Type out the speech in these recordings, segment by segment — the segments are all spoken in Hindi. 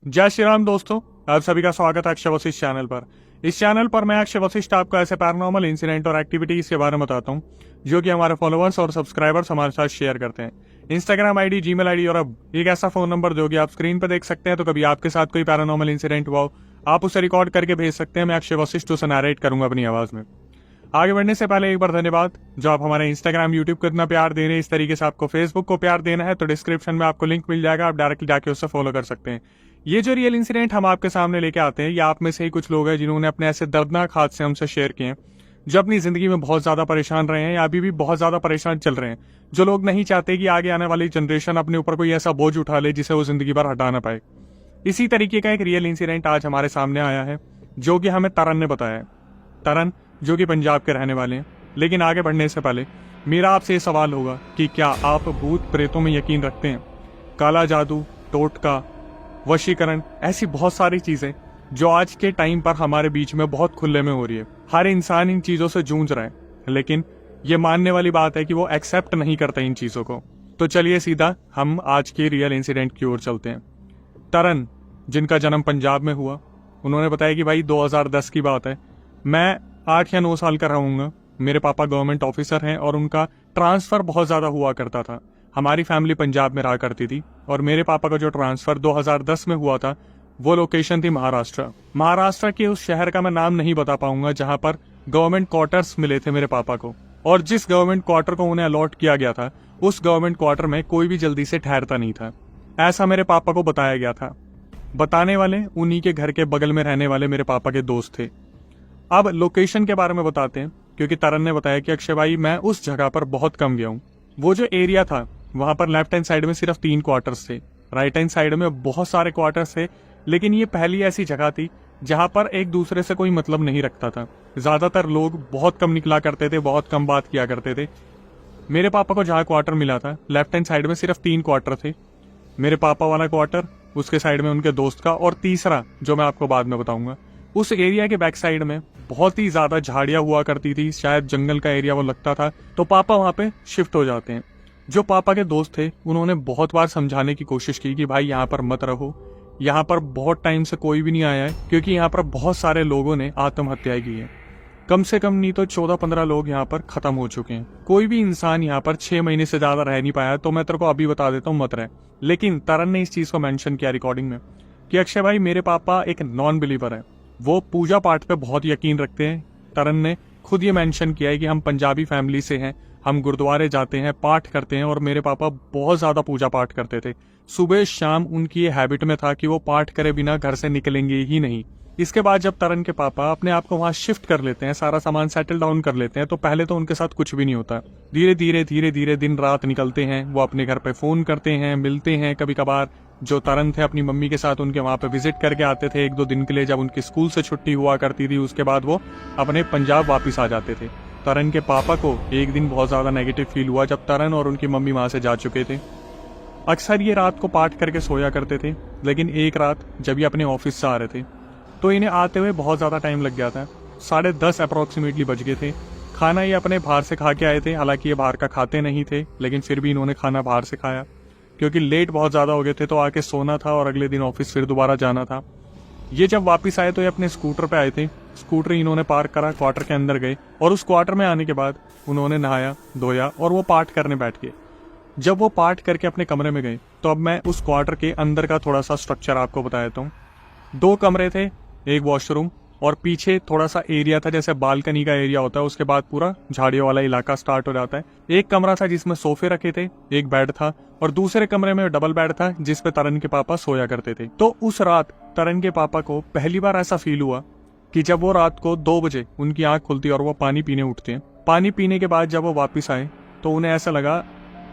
जय श्री राम दोस्तों, आप सभी का स्वागत है अक्षय वशिष्ठ चैनल पर। इस चैनल पर मैं अक्षय वशिष्ठ आपको ऐसे पैरानॉर्मल इंसिडेंट और एक्टिविटीज के बारे में बताता हूँ जो कि हमारे फॉलोअर्स और सब्सक्राइबर्स हमारे साथ शेयर करते हैं। इंस्टाग्राम आईडी, जीमेल आईडी और अब एक ऐसा फोन नंबर जो कि आप स्क्रीन पर देख सकते हैं। तो कभी आपके साथ कोई पैरानॉर्मल इंसिडेंट हुआ हो, आप उसे रिकॉर्ड करके भेज सकते हैं। मैं अक्षय वशिष्ठ उसे नरेट करूंगा अपनी आवाज में। आगे बढ़ने से पहले एक बार धन्यवाद जो आप हमारे इंस्टाग्राम, यूट्यूब को इतना प्यार दे रहे हैं। इस तरीके से आपको फेसबुक को प्यार देना है तो डिस्क्रिप्शन में आपको लिंक मिल जाएगा, आप डायरेक्टली जाके उससे फॉलो कर सकते हैं। ये जो रियल इंसिडेंट हम आपके सामने लेके आते हैं, ये आप में से ही कुछ लोग हैं जिन्होंने अपने ऐसे दर्दनाक हादसे हमसे शेयर किए हैं, जो अपनी जिंदगी में बहुत ज्यादा परेशान रहे हैं या अभी भी बहुत ज्यादा परेशान चल रहे हैं। जो लोग नहीं चाहते कि आगे आने वाली जनरेशन अपने ऊपर कोई ऐसा बोझ उठा ले जिसे वो जिंदगी भर हटा ना पाए। इसी तरीके का एक रियल इंसिडेंट आज हमारे सामने आया है जो कि हमें तरन ने बताया है। तरन जो कि पंजाब के रहने वाले हैं। लेकिन आगे बढ़ने से पहले मेरा आपसे ये सवाल होगा कि क्या आप भूत प्रेतों में यकीन रखते हैं? काला जादू, टोटका, वशीकरण, ऐसी बहुत सारी चीजें जो आज के टाइम पर हमारे बीच में बहुत खुले में हो रही है। हर इंसान इन चीजों से जूझ रहा है, लेकिन ये मानने वाली बात है कि वो एक्सेप्ट नहीं करता इन चीजों को। तो चलिए सीधा हम आज के रियल इंसिडेंट की ओर चलते हैं। तरन, जिनका जन्म पंजाब में हुआ, उन्होंने बताया कि भाई 2010 की बात है, मैं 8 या 9 साल का रहूंगा। मेरे पापा गवर्नमेंट ऑफिसर हैं और उनका ट्रांसफर बहुत ज्यादा हुआ करता था। हमारी फैमिली पंजाब में रहा करती थी और मेरे पापा का जो ट्रांसफर 2010 में हुआ था वो लोकेशन थी महाराष्ट्र। महाराष्ट्र के उस शहर का मैं नाम नहीं बता पाऊंगा जहां पर गवर्नमेंट क्वार्टर्स मिले थे मेरे पापा को। और जिस गवर्नमेंट क्वार्टर को उन्हें अलॉट किया गया था, उस गवर्नमेंट क्वार्टर में कोई भी जल्दी से ठहरता नहीं था, ऐसा मेरे पापा को बताया गया था। बताने वाले उन्हीं के घर के बगल में रहने वाले मेरे पापा के दोस्त थे। अब लोकेशन के बारे में बताते हैं, क्योंकि तरन ने बताया कि अक्षय भाई मैं उस जगह पर बहुत कम गया हूँ। वो जो एरिया था वहां पर लेफ्ट हैंड साइड में सिर्फ 3 क्वार्टर्स थे, राइट हैंड साइड में बहुत सारे क्वार्टर्स थे। लेकिन ये पहली ऐसी जगह थी जहां पर एक दूसरे से कोई मतलब नहीं रखता था। ज्यादातर लोग बहुत कम निकला करते थे, बहुत कम बात किया करते थे। मेरे पापा को जहां क्वार्टर मिला था, लेफ्ट हैंड साइड में सिर्फ 3 क्वार्टर थे। मेरे पापा वाला क्वार्टर, उसके साइड में उनके दोस्त का, और तीसरा जो मैं आपको बाद में बताऊंगा। उस एरिया के बैक साइड में बहुत ही ज्यादा झाड़ियां हुआ करती थी, शायद जंगल का एरिया वो लगता था। तो पापा वहां पे शिफ्ट हो जाते हैं। जो पापा के दोस्त थे उन्होंने बहुत बार समझाने की कोशिश की कि भाई यहाँ पर मत रहो, यहाँ पर बहुत टाइम से कोई भी नहीं आया है, क्योंकि यहाँ पर बहुत सारे लोगों ने आत्महत्याएं की है। कम से कम नहीं तो 14-15 लोग यहाँ पर खत्म हो चुके हैं। कोई भी इंसान यहाँ पर 6 महीने से ज्यादा रह नहीं पाया। तो मैं तेरे को अभी बता देता हूँ, मत रहे। लेकिन तरन ने इस चीज को मेंशन किया रिकॉर्डिंग में कि अक्षय भाई मेरे पापा एक नॉन बिलीवर है, वो पूजा पाठ पे बहुत यकीन रखते हैं। तरन ने खुद ये मेंशन किया है कि हम पंजाबी फैमिली से हैं, हम गुरुद्वारे जाते हैं, पाठ करते हैं, और मेरे पापा बहुत ज्यादा पूजा पाठ करते थे। सुबह शाम उनकी ये हैबिट में था कि वो पाठ करे बिना घर से निकलेंगे ही नहीं। इसके बाद जब तरन के पापा अपने आप को वहां शिफ्ट कर लेते हैं, सारा सामान सेटल डाउन कर लेते हैं, तो पहले तो उनके साथ कुछ भी नहीं होता। धीरे धीरे दिन रात निकलते हैं, वो अपने घर पे फोन करते हैं, मिलते हैं। कभी कभार जो तरन थे अपनी मम्मी के साथ उनके वहां पे विजिट करके आते थे 1-2 दिन के लिए। जब उनकी स्कूल से छुट्टी हुआ करती थी, उसके बाद वो अपने पंजाब वापिस आ जाते थे। तरन के पापा को एक दिन बहुत ज्यादा नेगेटिव फील हुआ जब तरन और उनकी मम्मी वहां से जा चुके थे। अक्सर ये रात को पाठ करके सोया करते थे, लेकिन एक रात जब ये अपने ऑफिस से आ रहे थे तो इन्हें आते हुए बहुत ज्यादा टाइम लग गया था। 10:30 अप्रोक्सीमेटली बज गए थे। खाना ये अपने बाहर से खा के आए थे, हालांकि ये बाहर का खाते नहीं थे, लेकिन फिर भी इन्होंने खाना बाहर से खाया क्योंकि लेट बहुत ज्यादा हो गए थे। तो आके सोना था और अगले दिन ऑफिस फिर दोबारा जाना था। ये जब वापस आए तो ये अपने स्कूटर पे आए थे। स्कूटर इन्होंने पार्क करा, क्वार्टर के अंदर गए, और उस क्वार्टर में आने के बाद उन्होंने नहाया धोया और वो पाठ करने बैठ गए। जब वो पाठ करके अपने कमरे में गए तो अब मैं उस क्वार्टर के अंदर का थोड़ा सा स्ट्रक्चर आपको बता देता हूँ। 2 कमरे थे, एक वॉशरूम, और पीछे थोड़ा सा एरिया था जैसे बालकनी का एरिया होता है, उसके बाद पूरा झाड़ियों वाला इलाका स्टार्ट हो जाता है। एक कमरा था जिसमें सोफे रखे थे, एक बेड था, और दूसरे कमरे में डबल बेड था जिसपे तरन के पापा सोया करते थे। तो उस रात तरन के पापा को पहली बार ऐसा फील हुआ कि जब वो रात को 2 बजे उनकी आंख खुलती और वो पानी पीने उठते हैं। पानी पीने के बाद जब वो वापिस आए तो उन्हें ऐसा लगा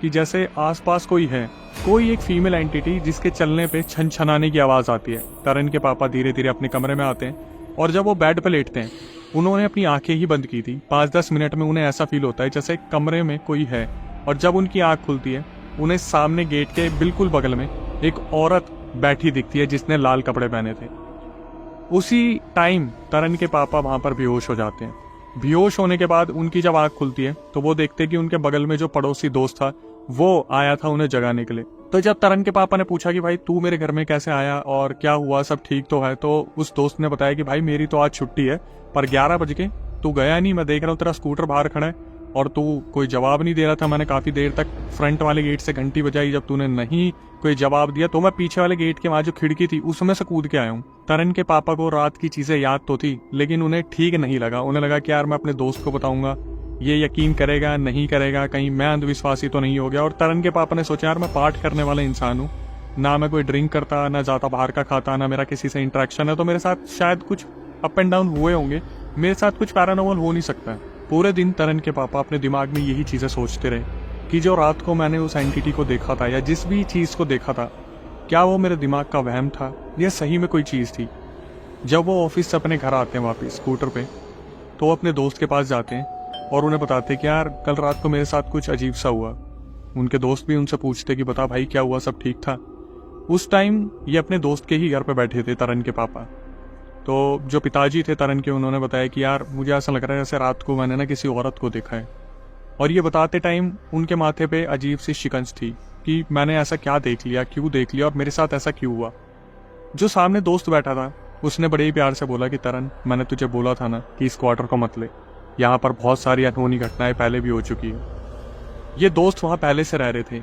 कि जैसे आसपास कोई है, कोई एक फीमेल एंटिटी जिसके चलने पे छन छनाने की आवाज आती है। तरन के पापा धीरे धीरे अपने कमरे में आते हैं और जब वो बेड पे लेटते हैं, उन्होंने अपनी आंखें ही बंद की थी। 5-10 मिनट में उन्हें ऐसा फील होता है जैसे कमरे में कोई है, और जब उनकी आंख खुलती है उन्हें सामने गेट के बिल्कुल बगल में एक औरत बैठी दिखती है जिसने लाल कपड़े पहने थे। उसी टाइम तरन के पापा वहां पर बेहोश हो जाते हैं। बेहोश होने के बाद उनकी जब आंख खुलती है तो वो देखते कि उनके बगल में जो पड़ोसी दोस्त था वो आया था उन्हें जगाने के लिए। तो जब तरन के पापा ने पूछा कि भाई तू मेरे घर में कैसे आया और क्या हुआ, सब ठीक तो है, तो उस दोस्त ने बताया कि भाई मेरी तो आज छुट्टी है, पर 11 बज के तू गया नहीं, मैं देख रहा हूँ तेरा स्कूटर बाहर खड़ा है और तू कोई जवाब नहीं दे रहा था। मैंने काफी देर तक फ्रंट वाले गेट से घंटी बजाई, जब तूने नहीं कोई जवाब दिया तो मैं पीछे वाले गेट के वहां जो खिड़की थी उसमें से कूद के आया हूँ। तरन के पापा को रात की चीजें याद तो थी, लेकिन उन्हें ठीक नहीं लगा। उन्हें लगा कि यार मैं अपने दोस्त को बताऊंगा, ये यकीन करेगा नहीं करेगा, कहीं मैं अंधविश्वासी तो नहीं हो गया। और तरन के पापा ने सोचा यार मैं पाठ करने वाला इंसान हूँ, ना मैं कोई ड्रिंक करता, ना ज्यादा बाहर का खाता, ना मेरा किसी से इंटरेक्शन है, तो मेरे साथ शायद कुछ अप एंड डाउन हुए होंगे, मेरे साथ कुछ पैरानॉर्मल हो नहीं सकता है। पूरे दिन तरन के पापा अपने दिमाग में यही चीजें सोचते रहे कि जो रात को मैंने उस एंटिटी को देखा था या जिस भी चीज को देखा था, क्या वो मेरे दिमाग का वहम था या सही में कोई चीज थी। जब वो ऑफिस से अपने घर आते हैं वापिस स्कूटर पे, तो वो अपने दोस्त के पास जाते हैं और उन्हें बताते कि यार कल रात को मेरे साथ कुछ अजीब सा हुआ। उनके दोस्त भी उनसे पूछते कि बता भाई क्या हुआ, सब ठीक था। उस टाइम ये अपने दोस्त के ही घर पे बैठे थे तरन के पापा। तो जो पिताजी थे तरन के, उन्होंने बताया कि यार मुझे ऐसा लग रहा है जैसे रात को मैंने ना किसी औरत को देखा है। और ये बताते टाइम उनके माथे पे अजीब सी शिकंज थी कि मैंने ऐसा क्या देख लिया, क्यों देख लिया और मेरे साथ ऐसा क्यों हुआ। जो सामने दोस्त बैठा था उसने बड़े ही प्यार से बोला कि तरन, मैंने तुझे बोला था ना कि इस क्वार्टर को मत ले, यहाँ पर बहुत सारी अनहोनी घटनाएं पहले भी हो चुकी है। ये दोस्त वहाँ पहले से रह रहे थे।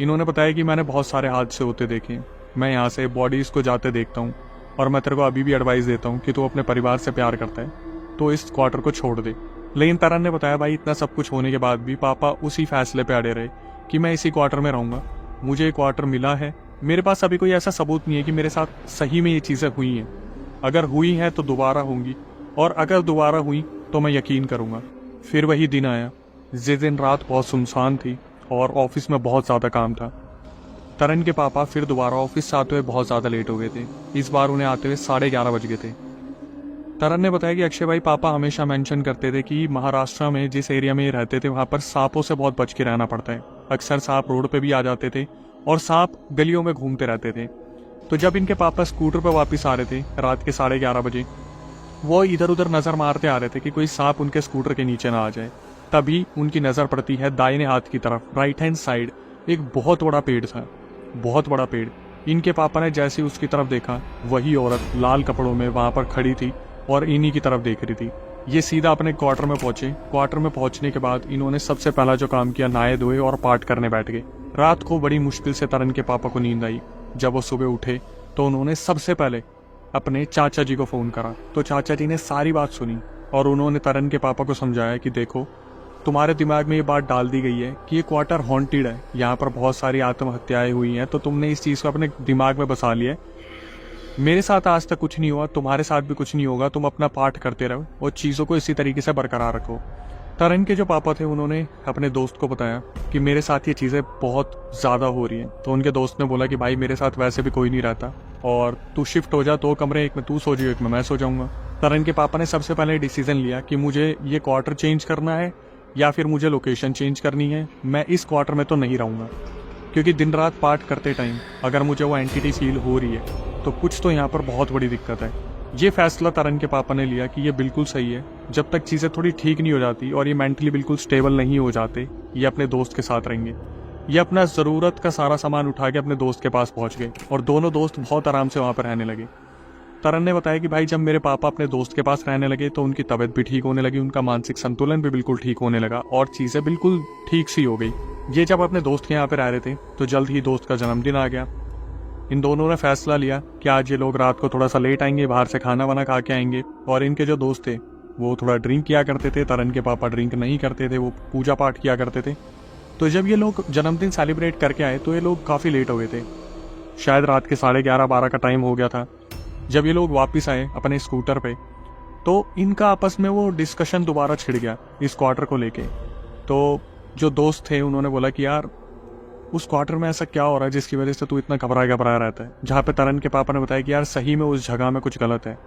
इन्होंने बताया कि मैंने बहुत सारे हादसे होते देखे, मैं यहाँ से बॉडीज को जाते देखता हूँ और मैं तेरे को अभी भी एडवाइस देता हूँ कि तू अपने परिवार से प्यार करता है तो इस क्वार्टर को छोड़ दे। लेकिन तरन ने बताया भाई इतना सब कुछ होने के बाद भी पापा उसी फैसले पे अड़े रहे कि मैं इसी क्वार्टर में रहूंगा। मुझे ये क्वार्टर मिला है, मेरे पास अभी कोई ऐसा सबूत नहीं है कि मेरे साथ सही में ये चीजें हुई हैं। अगर हुई हैं तो दोबारा होंगी, और अगर दोबारा हुई तो मैं यकीन करूंगा। फिर वही दिन आया जिस दिन रात बहुत सुनसान थी और ऑफिस में बहुत ज्यादा काम था। तरन के पापा फिर दोबारा ऑफिस से आते हुए बहुत ज्यादा लेट हो गए थे। इस बार उन्हें आते हुए 11:30 बज गए थे। तरन ने बताया कि अक्षय भाई पापा हमेशा मेंशन करते थे कि महाराष्ट्र में जिस एरिया में ये रहते थे वहां पर सांपों से बहुत बच के रहना पड़ता है। अक्सर सांप रोड पे भी आ जाते थे और सांप गलियों में घूमते रहते थे। तो जब इनके पापा स्कूटर पर वापस आ रहे थे रात के 11:30 बजे, वो इधर उधर नजर मारते आ रहे थे कि कोई सांप उनके स्कूटर के नीचे ना आ जाए। तभी उनकी नजर पड़ती है दाहिने हाथ की तरफ, राइट हैंड साइड। एक बहुत बड़ा पेड़ था, बहुत बड़ा पेड़। इनके पापा ने जैसे उसकी तरफ देखा, वही औरत लाल कपड़ों में वहां पर खड़ी थी और इन्हीं की तरफ देख रही थी। ये सीधा अपने क्वार्टर में पहुंचे। क्वार्टर में पहुंचने के बाद इन्होंने सबसे पहला जो काम किया, नहाए धोए और पाठ करने बैठ गए। रात को बड़ी मुश्किल से तरन के पापा को नींद आई। जब वो सुबह उठे तो उन्होंने सबसे पहले अपने चाचा जी को फोन करा। तो चाचा जी ने सारी बात सुनी और उन्होंने तरन के पापा को समझाया कि देखो, तुम्हारे दिमाग में ये बात डाल दी गई है कि ये क्वार्टर हॉन्टेड है, यहाँ पर बहुत सारी आत्महत्याएं हुई हैं, तो तुमने इस चीज को अपने दिमाग में बसा लिया है। मेरे साथ आज तक कुछ नहीं हुआ, तुम्हारे साथ भी कुछ नहीं होगा, तुम अपना पाठ करते रहो और चीजों को इसी तरीके से बरकरार रखो। तरन के जो पापा थे उन्होंने अपने दोस्त को बताया कि मेरे साथ ये चीजें बहुत ज्यादा हो रही हैं। तो उनके दोस्त ने बोला कि भाई मेरे साथ वैसे भी कोई नहीं रहता और तू शिफ्ट हो जा, 2 कमरे, एक में तू सो जाओ, एक में मैं सो जाऊंगा। तरन के पापा ने सबसे पहले डिसीजन लिया कि मुझे ये क्वार्टर चेंज करना है या फिर मुझे लोकेशन चेंज करनी है। मैं इस क्वार्टर में तो नहीं रहूंगा, क्योंकि दिन रात पाठ करते टाइम अगर मुझे वो एंटिटी फील हो रही है तो कुछ तो यहाँ पर बहुत बड़ी दिक्कत है। ये फैसला तरन के पापा ने लिया कि ये बिल्कुल सही है। जब तक चीजें थोड़ी ठीक नहीं हो जाती और ये मेंटली बिल्कुल स्टेबल नहीं हो जाते, ये अपने दोस्त के साथ रहेंगे। ये अपना जरूरत का सारा सामान उठा के अपने दोस्त के पास पहुंच गए और दोनों दोस्त बहुत आराम से वहां पर रहने लगे। तरन ने बताया कि भाई जब मेरे पापा अपने दोस्त के पास रहने लगे तो उनकी तबीयत भी ठीक होने लगी, उनका मानसिक संतुलन भी बिल्कुल ठीक होने लगा और चीजें बिल्कुल ठीक सी हो गई। ये जब अपने दोस्त के यहाँ पे रह रहे थे तो जल्द ही दोस्त का जन्मदिन आ गया। इन दोनों ने फैसला लिया कि आज ये लोग रात को थोड़ा सा लेट आएंगे, बाहर से खाना वाना खा के आएंगे। और इनके जो दोस्त थे वो थोड़ा ड्रिंक किया करते थे, तरन के पापा ड्रिंक नहीं करते थे, वो पूजा पाठ किया करते थे। तो जब ये लोग जन्मदिन सेलिब्रेट करके आए तो ये लोग काफी लेट हो गए थे, शायद रात के 11:30-12 का टाइम हो गया था। जब ये लोग वापिस आए अपने स्कूटर पे तो इनका आपस में वो डिस्कशन दोबारा छिड़ गया इस क्वार्टर को लेके। तो जो दोस्त थे उन्होंने बोला कि यार उस क्वार्टर में ऐसा क्या हो रहा है जिसकी वजह से तू इतना घबराया रहता है। जहाँ पे तरन के पापा ने बताया कि यार सही में उस जगह में कुछ गलत है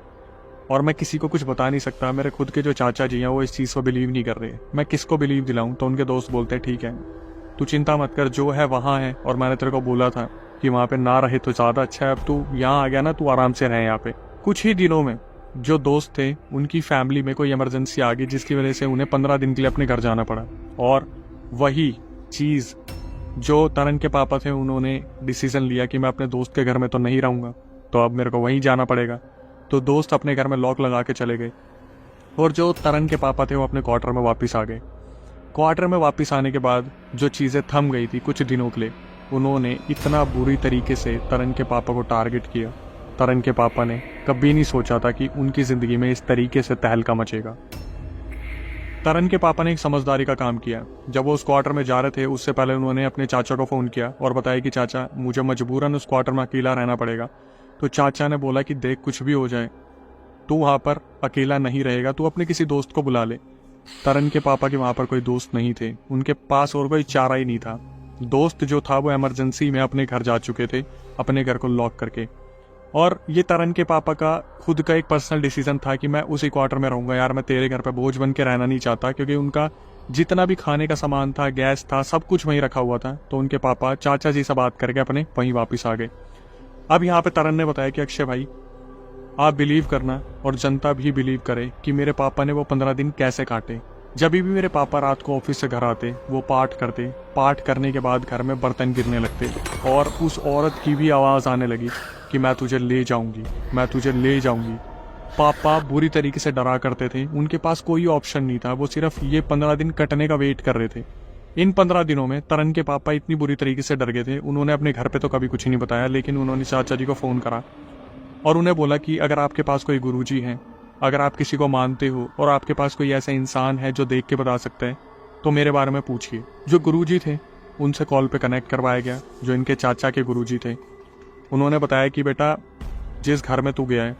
और मैं किसी को कुछ बता नहीं सकता। मेरे खुद के जो चाचा जी हैं वो इस चीज़ को बिलीव नहीं कर रहे, मैं किसको बिलीव दिलाऊं। तो उनके दोस्त बोलते हैं ठीक है, तू चिंता मत कर, जो है वहाँ है और मैंने तेरे को बोला था कि वहाँ पे ना रहे तो ज़्यादा अच्छा है। अब तू यहाँ आ गया ना, तू आराम से रहे यहाँ पे। कुछ ही दिनों में जो दोस्त थे उनकी फैमिली में कोई इमरजेंसी आ गई जिसकी वजह से उन्हें 15 दिन के लिए अपने घर जाना पड़ा। और वही चीज़ जो तरन के पापा थे उन्होंने डिसीजन लिया कि मैं अपने दोस्त के घर में तो नहीं रहूँगा, तो अब मेरे को वहीं जाना पड़ेगा। तो दोस्त अपने घर में लॉक लगा के चले गए और जो तरन के पापा थे वो अपने क्वार्टर में वापस आ गए। क्वार्टर में वापस आने के बाद जो चीज़ें थम गई थी कुछ दिनों के लिए, उन्होंने इतना बुरी तरीके से तरन के पापा को टारगेट किया। तरन के पापा ने कभी नहीं सोचा था कि उनकी ज़िंदगी में इस तरीके से तहलका मचेगा। तरन के पापा ने एक समझदारी का काम किया। जब वो उस क्वार्टर में जा रहे थे उससे पहले उन्होंने अपने चाचा को फ़ोन किया और बताया कि चाचा मुझे मजबूरन उस क्वार्टर में अकेला रहना पड़ेगा। तो चाचा ने बोला कि देख कुछ भी हो जाए तू वहाँ पर अकेला नहीं रहेगा, तू अपने किसी दोस्त को बुला ले। तरन के पापा के वहाँ पर कोई दोस्त नहीं थे, उनके पास और कोई चारा ही नहीं था। दोस्त जो था वो इमरजेंसी में अपने घर जा चुके थे, अपने घर को लॉक करके। और ये तरन के पापा का खुद का एक पर्सनल डिसीजन था कि मैं उसी क्वार्टर में रहूंगा यार, मैं तेरे घर पे बोझ बन के रहना नहीं चाहता, क्योंकि उनका जितना भी खाने का सामान था, गैस था, सब कुछ वहीं रखा हुआ था। तो उनके पापा चाचा जी से बात करके अपने वहीं वापस आ गए। अब यहाँ पे तरन ने बताया कि अक्षय भाई आप बिलीव करना और जनता भी बिलीव करे कि मेरे पापा ने वो 15 दिन कैसे काटे। जब भी मेरे पापा रात को ऑफिस से घर आते वो पाठ करते, पाठ करने के बाद घर में बर्तन गिरने लगते और उस औरत की भी आवाज़ आने लगी कि मैं तुझे ले जाऊंगी, मैं तुझे ले जाऊंगी। पापा बुरी तरीके से डरा करते थे, उनके पास कोई ऑप्शन नहीं था, वो सिर्फ ये 15 दिन कटने का वेट कर रहे थे। इन 15 दिनों में तरन के पापा इतनी बुरी तरीके से डर गए थे, उन्होंने अपने घर पे तो कभी कुछ नहीं बताया, लेकिन उन्होंने चाचा जी को फ़ोन करा और उन्हें बोला कि अगर आपके पास कोई गुरुजी हैं, अगर आप किसी को मानते हो और आपके पास कोई ऐसा इंसान है जो देख के बता सकता है तो मेरे बारे में पूछिए। जो गुरुजी थे उनसे कॉल पे कनेक्ट करवाया गया, जो इनके चाचा के गुरुजी थे। उन्होंने बताया कि बेटा जिस घर में तू गया है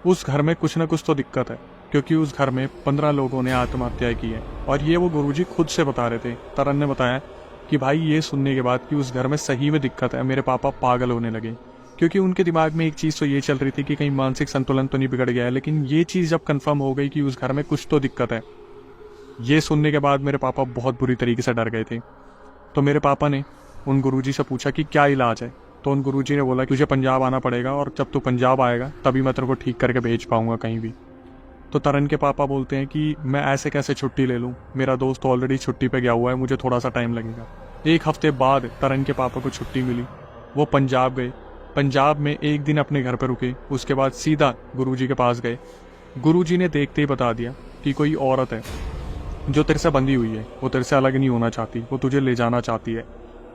उस घर में कुछ ना कुछ तो दिक्कत है, क्योंकि उस घर में 15 लोगों ने आत्महत्या की है। और ये वो गुरुजी खुद से बता रहे थे। तरन ने बताया कि भाई ये सुनने के बाद कि उस घर में सही में दिक्कत है, मेरे पापा पागल होने लगे, क्योंकि उनके दिमाग में एक चीज़ तो ये चल रही थी कि कहीं मानसिक संतुलन तो नहीं बिगड़ गया है। लेकिन ये चीज़ जब कंफर्म हो गई कि उस घर में कुछ तो दिक्कत है, ये सुनने के बाद मेरे पापा बहुत बुरी तरीके से डर गए थे। तो मेरे पापा ने उन गुरुजी से पूछा कि क्या इलाज है। तो उन गुरुजी ने बोला कि तुझे पंजाब आना पड़ेगा और जब तू पंजाब आएगा तभी मैं तेरे को ठीक करके भेज पाऊंगा कहीं भी। तो तरन के पापा बोलते हैं कि मैं ऐसे कैसे छुट्टी ले लूँ, मेरा दोस्त ऑलरेडी छुट्टी पे गया हुआ है, मुझे थोड़ा सा टाइम लगेगा। 1 हफ्ते बाद तरन के पापा को छुट्टी मिली, वो पंजाब गए। पंजाब में 1 दिन अपने घर पर रुके, उसके बाद सीधा गुरुजी के पास गए। गुरुजी ने देखते ही बता दिया कि कोई औरत है जो तेरे से बंधी हुई है, वो तेरे से अलग नहीं होना चाहती, वो तुझे ले जाना चाहती है।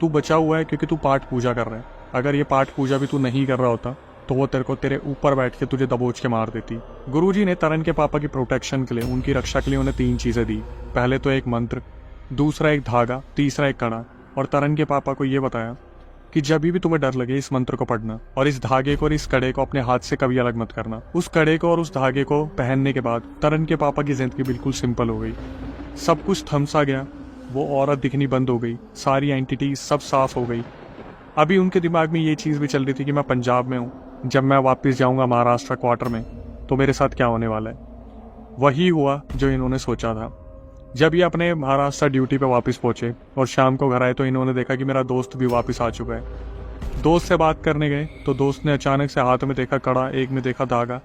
तू बचा हुआ है क्योंकि तू पाठ पूजा कर रहा है, अगर ये पाठ पूजा भी तू नहीं कर रहा होता तो वो तेरे को तेरे ऊपर बैठ के तुझे दबोच के मार देती। गुरुजी ने तरन के पापा की प्रोटेक्शन के लिए, उनकी रक्षा के लिए उन्हें 3 चीज़ें दी। पहले तो एक मंत्र, दूसरा एक धागा, तीसरा एक कड़ा। और तरन के पापा को ये बताया कि जब भी तुम्हें डर लगे इस मंत्र को पढ़ना और इस धागे को और इस कड़े को अपने हाथ से कभी अलग मत करना। उस कड़े को और उस धागे को पहनने के बाद तरन के पापा की जिंदगी बिल्कुल सिंपल हो गई। सब कुछ थमसा गया, वो औरत दिखनी बंद हो गई, सारी एंटिटी सब साफ हो गई। अभी उनके दिमाग में ये चीज़ भी चल रही थी कि मैं पंजाब में हूँ, जब मैं वापस जाऊँगा महाराष्ट्र क्वार्टर में तो मेरे साथ क्या होने वाला है। वही हुआ जो इन्होंने सोचा था। जब ये अपने महाराष्ट्र ड्यूटी पे वापस पहुंचे और शाम को घर आए तो इन्होंने देखा कि मेरा दोस्त भी वापस आ चुका है। दोस्त से बात करने गए तो दोस्त ने अचानक से हाथ में देखा कड़ा, एक में देखा धागा।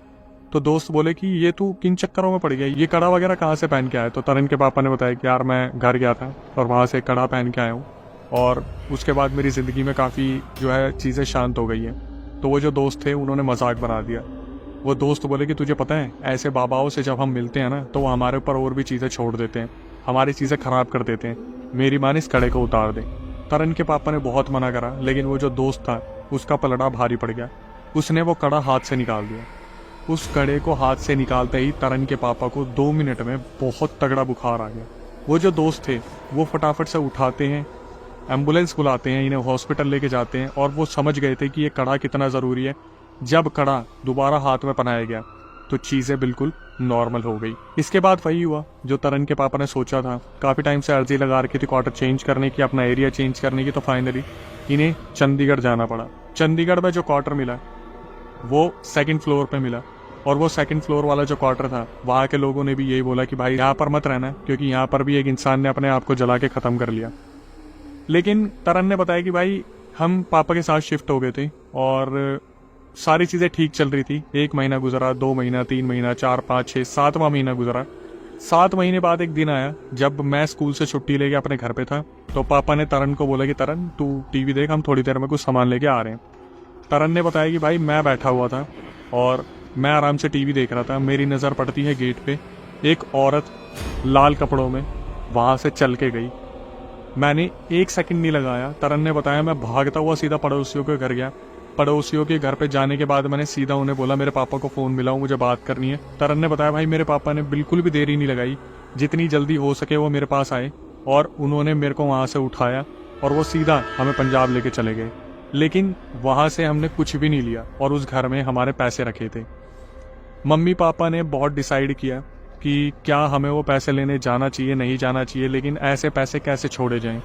तो दोस्त बोले कि ये तू किन चक्करों में पड़ गया, ये कड़ा वगैरह कहाँ से पहन के आया। तो तरन के पापा ने बताया कि यार मैं घर गया था और वहाँ से कड़ा पहन के आया हूँ और उसके बाद मेरी ज़िंदगी में काफ़ी जो है चीज़ें शांत हो गई हैं। तो वो जो दोस्त थे उन्होंने मजाक बना दिया। वो दोस्त बोले कि तुझे पता है ऐसे बाबाओं से जब हम मिलते हैं ना तो वो हमारे ऊपर और भी चीज़ें छोड़ देते हैं, हमारी चीज़ें खराब कर देते हैं, मेरी मान इस कड़े को उतार दे। तरन के पापा ने बहुत मना करा, लेकिन वो जो दोस्त था उसका पलड़ा भारी पड़ गया। उसने वो कड़ा हाथ से निकाल दिया। उस कड़े को हाथ से निकालते ही तरन के पापा को 2 मिनट में बहुत तगड़ा बुखार आ गया। वो जो दोस्त थे वो फटाफट से उठाते हैं, एम्बुलेंस बुलाते हैं, इन्हें हॉस्पिटल लेके जाते हैं और वो समझ गए थे कि ये कड़ा कितना ज़रूरी है। जब कड़ा दोबारा हाथ में पहनाया गया तो चीज़ें बिल्कुल नॉर्मल हो गई। इसके बाद वही हुआ जो तरन के पापा ने सोचा था। काफ़ी टाइम से अर्जी लगा रखी थी क्वार्टर चेंज करने की, अपना एरिया चेंज करने की, तो फाइनली इन्हें चंडीगढ़ जाना पड़ा। चंडीगढ़ में जो क्वार्टर मिला वो 2nd फ्लोर पे मिला और वो 2nd फ्लोर वाला जो क्वार्टर था वहाँ के लोगों ने भी यही बोला कि भाई यहाँ पर मत रहना, क्योंकि यहाँ पर भी एक इंसान ने अपने आप को जला के ख़त्म कर लिया। लेकिन तरन ने बताया कि भाई हम पापा के साथ शिफ्ट हो गए थे और सारी चीज़ें ठीक चल रही थी। 1 महीना गुजरा, 2 महीना, 3 महीना, 4, 5, 6, 7वां महीना गुजरा 7 महीने बाद एक दिन आया जब मैं स्कूल से छुट्टी लेके अपने घर पे था, तो पापा ने तरन को बोला कि तरन तू टीवी देख, हम थोड़ी देर में कुछ सामान लेके आ रहे हैं। तरन ने बताया कि भाई मैं बैठा हुआ था और मैं आराम से टीवी देख रहा था, मेरी नज़र पड़ती है गेट पे, एक औरत लाल कपड़ों में वहाँ से चल के गई। मैंने 1 सेकंड नहीं लगाया, तरन ने बताया मैं भागता हुआ सीधा पड़ोसियों के घर गया। पड़ोसियों के घर पे जाने के बाद मैंने सीधा उन्हें बोला मेरे पापा को फ़ोन मिलाओ, मुझे बात करनी है। तरन ने बताया भाई मेरे पापा ने बिल्कुल भी देरी नहीं लगाई, जितनी जल्दी हो सके वो मेरे पास आए और उन्होंने मेरे को वहाँ से उठाया और वो सीधा हमें पंजाब लेके चले गए। लेकिन वहाँ से हमने कुछ भी नहीं लिया और उस घर में हमारे पैसे रखे थे। मम्मी पापा ने बहुत डिसाइड किया कि क्या हमें वो पैसे लेने जाना चाहिए नहीं जाना चाहिए, लेकिन ऐसे पैसे कैसे छोड़े जाएं।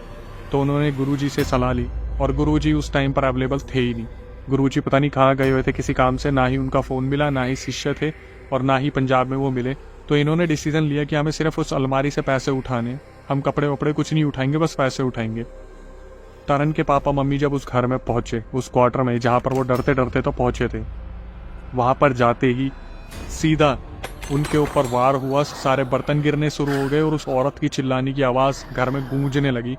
तो उन्होंने गुरुजी से सलाह ली और गुरुजी उस टाइम पर अवेलेबल थे ही नहीं। गुरुजी पता नहीं कहाँ गए हुए थे किसी काम से, ना ही उनका फ़ोन मिला, ना ही शिष्य थे और ना ही पंजाब में वो मिले। तो इन्होंने डिसीजन लिया कि हमें सिर्फ उस अलमारी से पैसे उठाने, हम कपड़े वपड़े कुछ नहीं उठाएंगे, बस पैसे उठाएंगे। तरन के पापा मम्मी जब उस घर में पहुंचे, उस क्वार्टर में जहाँ पर वो डरते डरते तो पहुंचे थे, वहाँ पर जाते ही सीधा उनके ऊपर वार हुआ, सारे बर्तन गिरने शुरू हो गए और उस औरत की चिल्लाने की आवाज़ घर में गूंजने लगी।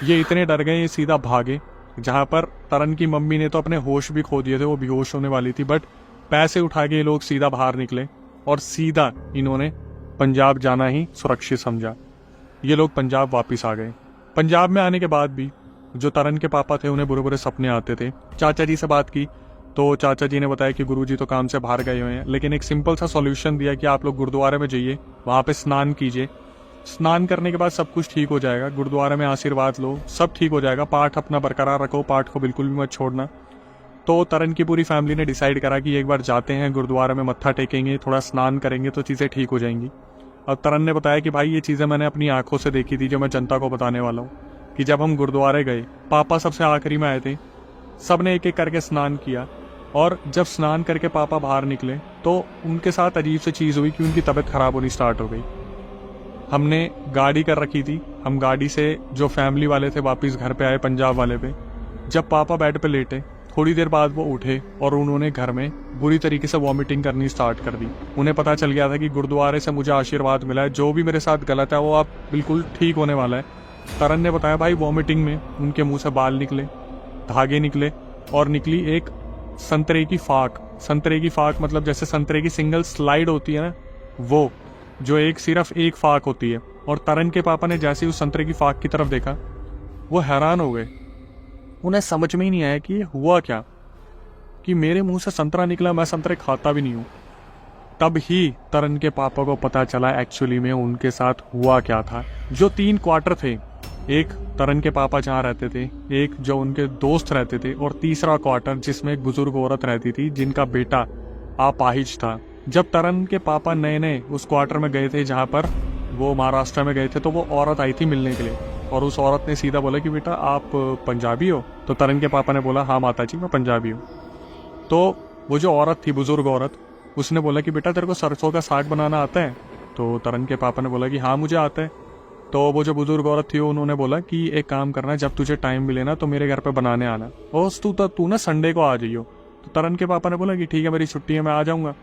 ये इतने डर गए, ये सीधा भागे। जहाँ पर तरन की मम्मी ने तो अपने होश भी खो दिए थे, वो बेहोश होने वाली थी, बट पैसे उठा के ये लोग सीधा बाहर निकले और सीधा इन्होंने पंजाब जाना ही सुरक्षित समझा। ये लोग पंजाब वापस आ गए। पंजाब में आने के बाद भी जो तरन के पापा थे उन्हें बुरे बुरे सपने आते थे। चाचा जी से बात की तो चाचा जी ने बताया कि गुरुजी तो काम से बाहर गए हुए हैं, लेकिन एक सिंपल सा सॉल्यूशन दिया कि आप लोग गुरुद्वारे में जाइए, वहाँ पे स्नान कीजिए, स्नान करने के बाद सब कुछ ठीक हो जाएगा, गुरुद्वारे में आशीर्वाद लो, सब ठीक हो जाएगा, पाठ अपना बरकरार रखो, पाठ को बिल्कुल भी मत छोड़ना। तो तरन की पूरी फैमिली ने डिसाइड करा कि एक बार जाते हैं गुरुद्वारे में, मत्था टेकेंगे, थोड़ा स्नान करेंगे तो चीज़ें ठीक हो जाएंगी। अब तरन ने बताया कि भाई ये चीज़ें मैंने अपनी आंखों से देखी थी, जो मैं जनता को बताने वाला हूँ, कि जब हम गुरुद्वारे गए, पापा सबसे आखिरी में आए थे, सब ने एक एक करके स्नान किया और जब स्नान करके पापा बाहर निकले तो उनके साथ अजीब सी चीज़ हुई कि उनकी तबीयत खराब होनी स्टार्ट हो गई। हमने गाड़ी कर रखी थी, हम गाड़ी से जो फैमिली वाले थे वापस घर पे आए पंजाब वाले पे। जब पापा बेड पे लेटे, थोड़ी देर बाद वो उठे और उन्होंने घर में बुरी तरीके से वॉमिटिंग करनी स्टार्ट कर दी। उन्हें पता चल गया था कि गुरुद्वारे से मुझे आशीर्वाद मिला है, जो भी मेरे साथ गलत है वो आप बिल्कुल ठीक होने वाला है। तरन ने बताया भाई वॉमिटिंग में उनके मुंह से बाल निकले, धागे निकले और निकली एक संतरे की फाक। संतरे की फाक मतलब जैसे संतरे की सिंगल स्लाइड होती है ना, वो जो एक सिर्फ एक फाक होती है। और तरन के पापा ने जैसे उस संतरे की फाक की तरफ देखा, वो हैरान हो गए। उन्हें समझ में ही नहीं आया कि ये हुआ क्या, कि मेरे मुंह से संतरा निकला, मैं संतरे खाता भी नहीं हूँ। तब ही तरन के पापा को पता चला एक्चुअली में उनके साथ हुआ क्या था। जो 3 क्वार्टर थे, एक तरन के पापा जहाँ रहते थे, एक जो उनके दोस्त रहते थे और तीसरा क्वार्टर जिसमें एक बुजुर्ग औरत रहती थी जिनका बेटा अपाहिज था। जब तरन के पापा नए नए उस क्वार्टर में गए थे जहाँ पर वो महाराष्ट्र में गए थे, तो वो औरत आई थी मिलने के लिए और उस औरत ने सीधा बोला कि बेटा आप पंजाबी हो? तो तरन के पापा ने बोला हाँ माता जी मैं पंजाबी हूँ। तो वो जो औरत थी, बुजुर्ग औरत, उसने बोला कि बेटा तेरे को सरसों का साग बनाना आता है? तो तरन के पापा ने बोला कि हाँ मुझे आता है। तो वो जो बुजुर्ग औरत थी उन्होंने बोला कि एक काम करना, जब तुझे टाइम मिले ना तो मेरे घर पे बनाने आना, और तू ना संडे को आ जाइयो। तो तरन के पापा ने बोला कि ठीक है मेरी छुट्टी है, मैं आ जाऊंगा।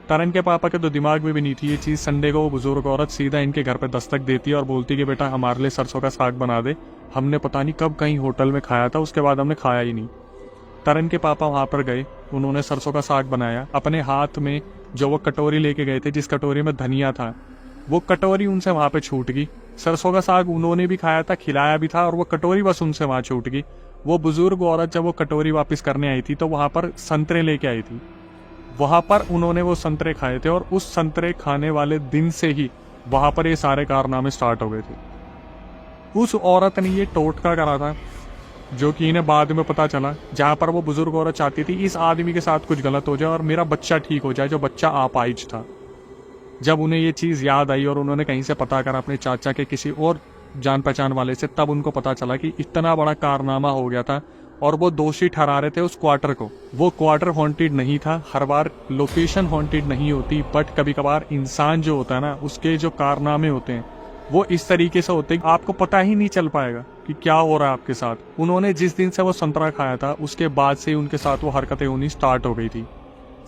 तरन के पापा के तो दिमाग में भी नहीं थी ये चीज़। संडे को वो बुजुर्ग औरत सीधा इनके घर पे दस्तक देती है और बोलती कि बेटा हमारे लिए सरसों का साग बना दे। हमने पता नहीं कब कहीं होटल में खाया था, उसके बाद हमने खाया ही नहीं। तरन के पापा वहाँ पर गए, उन्होंने सरसों का साग बनाया। अपने हाथ में जो वो कटोरी लेके गए थे, जिस कटोरी में धनिया था, वो कटोरी उनसे वहाँ पे छूट गई। सरसों का साग उन्होंने भी खाया था, खिलाया भी था, और वो कटोरी बस उनसे वहाँ छूट गई। वो बुजुर्ग औरत जब वो कटोरी वापस करने आई थी तो वहाँ पर संतरे लेके आई थी। वहाँ पर उन्होंने वो संतरे खाए थे और उस संतरे खाने वाले दिन से ही वहाँ पर ये सारे कारनामे स्टार्ट हो गए थे। उस औरत ने ये टोटका करा था जो कि इन्हें बाद में पता चला, जहाँ पर वो बुजुर्ग औरत चाहती थी इस आदमी के साथ कुछ गलत हो जाए और मेरा बच्चा ठीक हो जाए, जो बच्चा अपाहिज था। जब उन्हें ये चीज़ याद आई और उन्होंने कहीं से पता करा अपने चाचा के किसी और जान पहचान वाले से, तब उनको पता चला कि इतना बड़ा कारनामा हो गया था और वो दोषी ठहरा रहे थे उस क्वार्टर को। वो क्वार्टर हॉन्टेड नहीं था, हर बार लोकेशन हॉन्टेड नहीं होती, बट कभी कभार इंसान जो होता है ना, उसके जो कारनामे होते हैं वो इस तरीके से होते हैं आपको पता ही नहीं चल पाएगा कि क्या हो रहा है आपके साथ। उन्होंने जिस दिन से वो संतरा खाया था उसके बाद से उनके साथ वो हरकतें होनी स्टार्ट हो गई थी।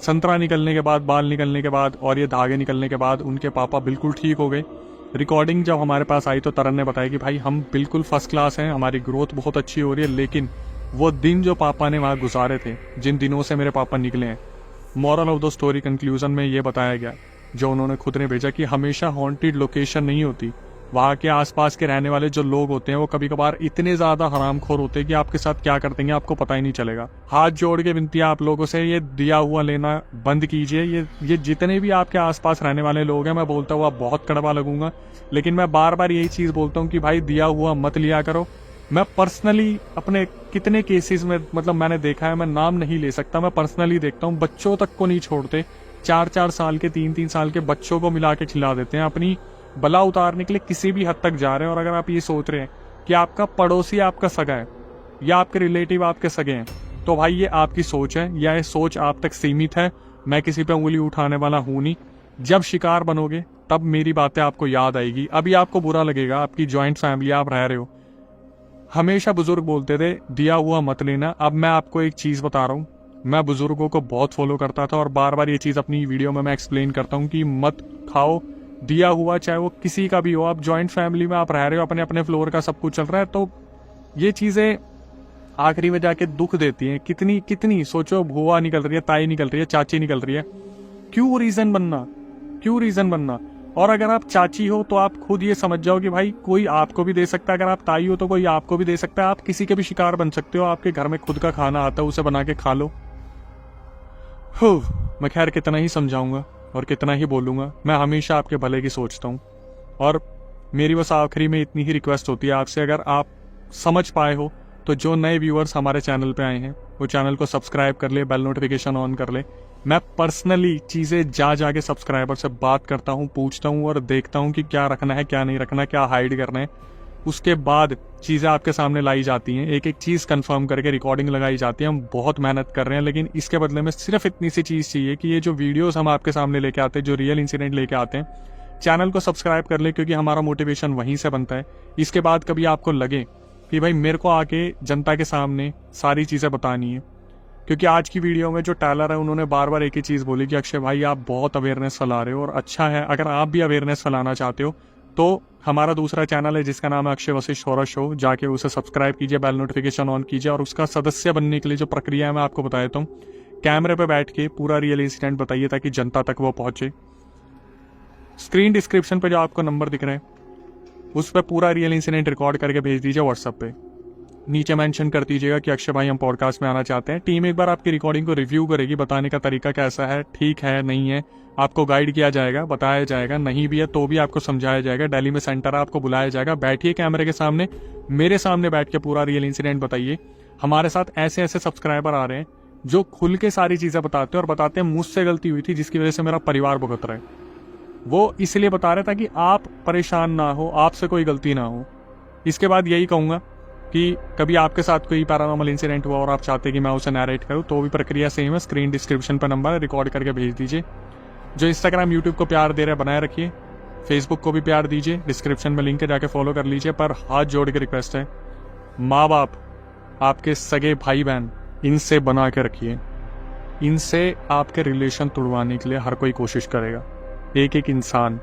संतरा निकलने के बाद, बाल निकलने के बाद और ये धागे निकलने के बाद उनके पापा बिल्कुल ठीक हो गए रिकॉर्डिंग जब हमारे पास आई तो तरन ने बताया कि भाई हम बिल्कुल फर्स्ट क्लास हैं, हमारी ग्रोथ बहुत अच्छी हो रही है, लेकिन वो दिन जो पापा ने वहाँ गुजारे थे, जिन दिनों से मेरे पापा निकले हैं, moral of the story conclusion में ये बताया गया जो उन्होंने खुद ने भेजा कि हमेशा हॉन्टेड लोकेशन नहीं होती। वहाँ के आसपास के रहने वाले जो लोग होते हैं वो कभी कभार इतने ज्यादा हरामखोर होते हैं कि आपके साथ क्या कर देंगे आपको पता ही नहीं चलेगा। हाथ जोड़ के विनती है आप लोगों से, ये दिया हुआ लेना बंद कीजिए। ये जितने भी आपके आसपास रहने वाले लोग हैं, मैं बोलता हूँ आप बहुत कड़वा लगूंगा, लेकिन मैं बार बार यही चीज बोलता हूँ कि भाई दिया हुआ मत लिया करो। मैं पर्सनली अपने कितने केसेस में मतलब मैंने देखा है, मैं नाम नहीं ले सकता, मैं पर्सनली देखता हूँ बच्चों तक को नहीं छोड़ते, 4-4 साल के 3-3 साल के बच्चों को मिला के खिला देते हैं, अपनी बला उतारने के लिए किसी भी हद तक जा रहे हैं। और अगर आप ये सोच रहे हैं कि आपका पड़ोसी आपका सगा है या आपके रिलेटिव आपके सगे हैं, तो भाई ये आपकी सोच है या ये सोच आप तक सीमित है। मैं किसी पे उंगली उठाने वाला हूं नहीं। जब शिकार बनोगे तब मेरी बातें आपको याद आएगी। अभी आपको बुरा लगेगा, आपकी ज्वाइंट फैमिली आप रह रहे हो। हमेशा बुजुर्ग बोलते थे दिया हुआ मत लेना। अब मैं आपको एक चीज बता रहा हूँ, मैं बुजुर्गों को बहुत फॉलो करता था और बार बार ये चीज अपनी वीडियो में मैं एक्सप्लेन करता हूँ कि मत खाओ दिया हुआ, चाहे वो किसी का भी हो। आप जॉइंट फैमिली में आप रह रहे हो, अपने अपने फ्लोर का सब कुछ चल रहा है, तो ये चीजें आखिरी में जाके दुख देती हैं। कितनी कितनी सोचो, बुआ निकल रही है, ताई निकल रही है, चाची निकल रही है, क्यों रीजन बनना, क्यों रीजन बनना। और अगर आप चाची हो तो आप खुद ये समझ जाओ कि भाई कोई आपको भी दे सकता है, अगर आप ताई हो तो कोई आपको भी दे सकता है। आप किसी के भी शिकार बन सकते हो। आपके घर में खुद का खाना आता है, उसे बना के खा लो। मैं खैर कितना ही समझाऊंगा और कितना ही बोलूंगा, मैं हमेशा आपके भले की सोचता हूँ। और मेरी बस आखिरी में इतनी ही रिक्वेस्ट होती है आपसे, अगर आप समझ पाए हो तो जो नए व्यूअर्स हमारे चैनल पे आए हैं वो चैनल को सब्सक्राइब कर ले, बेल नोटिफिकेशन ऑन कर ले। मैं पर्सनली चीजें जाके सब्सक्राइबर से बात करता हूँ, पूछता हूँ और देखता हूँ कि क्या रखना है, क्या नहीं रखना, क्या हाइड करना है। उसके बाद चीजें आपके सामने लाई जाती हैं, एक एक चीज कंफर्म करके रिकॉर्डिंग लगाई जाती है। हम बहुत मेहनत कर रहे हैं, लेकिन इसके बदले में सिर्फ इतनी सी चीज चाहिए कि ये जो वीडियोस हम आपके सामने लेके आते हैं, जो रियल इंसिडेंट लेके आते हैं, चैनल को सब्सक्राइब कर ले, क्योंकि हमारा मोटिवेशन वहीं से बनता है। इसके बाद कभी आपको लगे कि भाई मेरे को आके जनता के सामने सारी चीजें बतानी है, क्योंकि आज की वीडियो में जो टेलर है उन्होंने बार बार एक ही चीज बोली कि अक्षय भाई आप बहुत अवेयरनेस फैला रहे हो, और अच्छा है। अगर आप भी अवेयरनेस फैलाना चाहते हो तो हमारा दूसरा चैनल है जिसका नाम है अक्षय वशिष्ठ हॉरर शो, जाके उसे सब्सक्राइब कीजिए, बेल नोटिफिकेशन ऑन कीजिए। और उसका सदस्य बनने के लिए जो प्रक्रिया है मैं आपको बता देता हूँ। कैमरे पे बैठ के पूरा रियल इंसिडेंट बताइए ताकि जनता तक वो पहुंचे। स्क्रीन डिस्क्रिप्शन पे जो आपको नंबर दिख रहे हैं उस पर पूरा रियल इंसिडेंट रिकॉर्ड करके भेज दीजिए व्हाट्सएप पे। नीचे मेंशन कर दीजिएगा कि अक्षय भाई हम पॉडकास्ट में आना चाहते हैं। टीम एक बार आपकी रिकॉर्डिंग को रिव्यू करेगी, बताने का तरीका कैसा है, ठीक है नहीं है, आपको गाइड किया जाएगा, बताया जाएगा। नहीं भी है तो भी आपको समझाया जाएगा। दिल्ली में सेंटर है, आपको बुलाया जाएगा, बैठिए कैमरे के सामने, मेरे सामने बैठ के पूरा रियल इंसिडेंट बताइए। हमारे साथ ऐसे ऐसे सब्सक्राइबर आ रहे हैं जो खुल के सारी चीजें बताते हैं और बताते हैं मुझसे गलती हुई थी जिसकी वजह से मेरा परिवार भुगत रहा है। वो इसलिए बता रहे ताकि आप परेशान ना हो, आपसे कोई गलती ना हो। इसके बाद यही कहूंगा कि कभी आपके साथ कोई पैरानॉर्मल इंसिडेंट हुआ और आप चाहते कि मैं उसे नैरेट करूं तो भी प्रक्रिया सेम है। स्क्रीन डिस्क्रिप्शन पर नंबर है, रिकॉर्ड करके भेज दीजिए। जो इंस्टाग्राम यूट्यूब को प्यार दे रहे बनाए रखिए, फेसबुक को भी प्यार दीजिए, डिस्क्रिप्शन में लिंक है, जाके फॉलो कर लीजिए। पर हाथ जोड़ के रिक्वेस्ट है, माँ बाप, आपके सगे भाई बहन, इनसे बना के रखिए। इनसे आपके रिलेशन तोड़वाने के लिए हर कोई कोशिश करेगा। एक एक इंसान,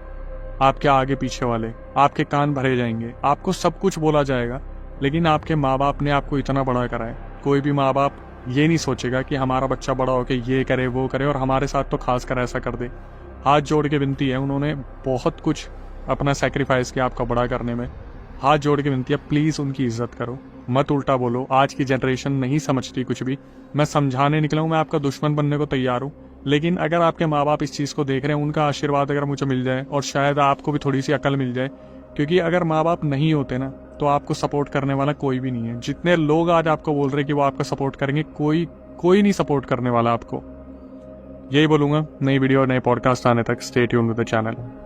आपके आगे पीछे वाले, आपके कान भरे जाएंगे, आपको सब कुछ बोला जाएगा, लेकिन आपके माँ बाप ने आपको इतना बड़ा करा है। कोई भी माँ बाप ये नहीं सोचेगा कि हमारा बच्चा बड़ा होकर ये करे वो करे, और हमारे साथ तो खासकर ऐसा कर दे। हाथ जोड़ के विनती है, उन्होंने बहुत कुछ अपना सेक्रीफाइस किया आपका बड़ा करने में। हाथ जोड़ के विनती है, प्लीज उनकी इज्जत करो, मत उल्टा बोलो। आज की जनरेशन नहीं समझती कुछ भी। मैं समझाने निकला हूँ, मैं आपका दुश्मन बनने को तैयार हूँ, लेकिन अगर आपके माँ बाप इस चीज को देख रहे हैं, उनका आशीर्वाद अगर मुझे मिल जाए और शायद आपको भी थोड़ी सी अकल मिल जाए, क्योंकि अगर माँ बाप नहीं होते ना तो आपको सपोर्ट करने वाला कोई भी नहीं है। जितने लोग आज आपको बोल रहे हैं कि वो आपका सपोर्ट करेंगे, कोई नहीं सपोर्ट करने वाला आपको। यही बोलूंगा। नई वीडियो और नए पॉडकास्ट आने तक stay tuned with the channel.